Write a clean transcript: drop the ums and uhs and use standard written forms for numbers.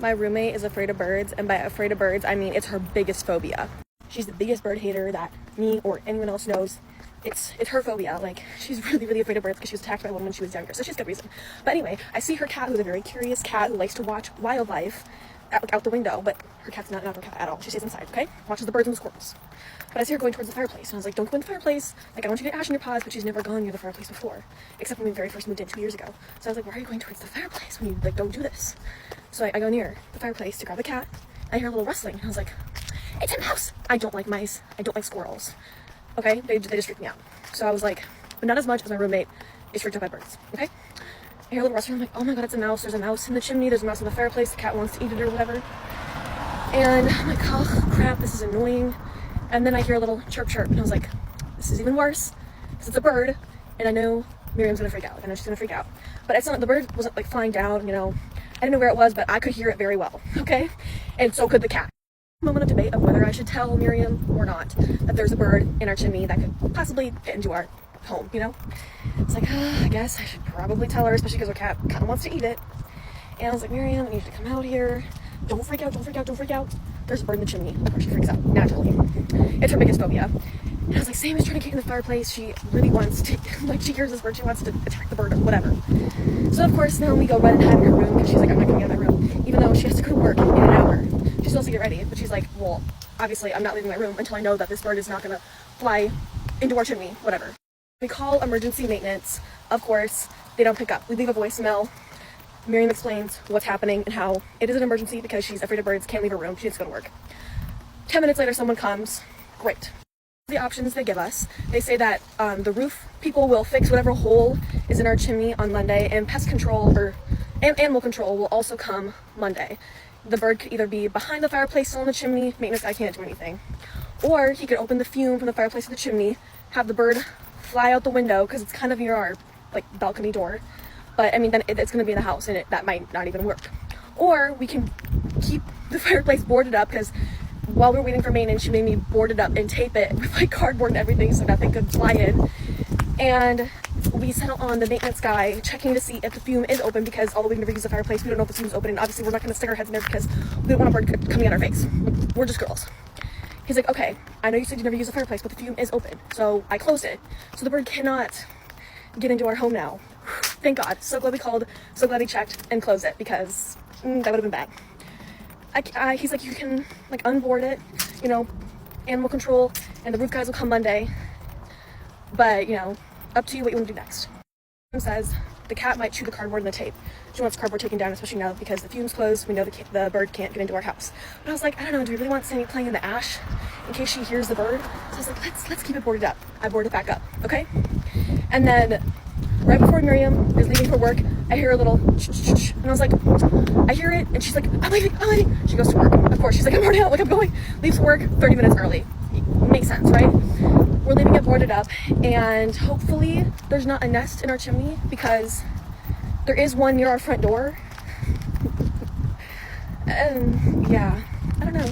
My roommate is afraid of birds, and by afraid of birds, I mean it's her biggest phobia. She's the biggest bird hater that me or anyone else knows. It's her phobia. Like, she's really afraid of birds because she was attacked by one when she was younger, so she's good reason. But anyway, I see her cat, who's a very curious cat who likes to watch wildlife out the window, but her cat's not an outdoor cat at all. She stays inside, okay? Watches the birds and the squirrels. But I see her going towards the fireplace, and I was like, don't go in the fireplace. Like, I don't want you to get ash in your paws, but she's never gone near the fireplace before, except when we very first moved in 2 years ago. So I was like, why are you going towards the fireplace when you, like, don't do this? So I go near the fireplace to grab the cat. I hear a little rustling, and I was like, it's a mouse! I don't like mice. I don't like squirrels. Okay? They just freak me out. So I was like, but not as much as my roommate is freaked out by birds, okay? I hear a little rustling, I'm like, oh my god, it's a mouse. There's a mouse in the chimney, there's a mouse in the fireplace, the cat wants to eat it or whatever. And I'm like, oh crap, this is annoying. And then I hear a little chirp, and I was like, this is even worse, because it's a bird, and I know Miriam's gonna freak out. I know she's gonna freak out. But it's not, the bird wasn't like flying down, you know. I didn't know where it was, but I could hear it very well, okay? And so could the cat. Moment of debate of whether I should tell Miriam or not that there's a bird in our chimney that could possibly get into our home, you know? It's like, I guess I should probably tell her, especially because our cat kind of wants to eat it. And I was like, Miriam, I need you to come out here. Don't freak out, don't freak out, don't freak out. There's a bird in the chimney. Of course she freaks out, naturally. It's her biggest phobia. And I was like, Sam is trying to get in the fireplace. She really wants to, like, she hears this bird, she wants to attack the bird or whatever. So of course now we go run and hide in her room because she's like, I'm not gonna get out of my room. Even though she has to go to work in an hour. She still has to get ready, but she's like, well, obviously I'm not leaving my room until I know that this bird is not gonna fly into our chimney, whatever. We call emergency maintenance. Of course, they don't pick up. We leave a voicemail. Miriam explains what's happening and how it is an emergency because she's afraid of birds, can't leave her room, she needs to go to work. 10 minutes later, someone comes. Great. The options they give us, they say that the roof people will fix whatever hole is in our chimney on Monday, and pest control and animal control will also come Monday. The bird could either be behind the fireplace still in the chimney, maintenance guy can't do anything, or he could open the fume from the fireplace to the chimney, have the bird fly out the window because it's kind of near our like balcony door. But I mean, then it's going to be in the house, and that might not even work. Or we can keep the fireplace boarded up, because while we're waiting for maintenance, she made me board it up and tape it with like cardboard and everything so nothing could fly in. And we settle on the maintenance guy checking to see if the fume is open, because although we've never used the fireplace, we don't know if the fume is open, and obviously we're not going to stick our heads in there because we don't want a bird coming at our face. We're just girls. He's like, okay, I know you said you never use the fireplace, but the fume is open, so I closed it, so the bird cannot get into our home now. Thank God. So glad we called, so glad he checked and closed it, because that would have been bad. He's like, you can like unboard it, you know, animal control, and the roof guys will come Monday, but you know, up to you what you want to do next. He says the cat might chew the cardboard and the tape. She wants cardboard taken down, especially now because the fume's closed. We know the bird can't get into our house. But I was like, I don't know, do we really want Sammy playing in the ash in case she hears the bird? So I was like, let's keep it boarded up. I boarded it back up, okay? And then right before Miriam is leaving for work, I hear a little shh, and I was like, I hear it, and she's like, I'm leaving. She goes to work. Of course, she's like, I'm already out, like I'm going. Leaves work 30 minutes early. Makes sense, right? We're leaving it boarded up, and hopefully there's not a nest in our chimney, because there is one near our front door. And yeah, I don't know.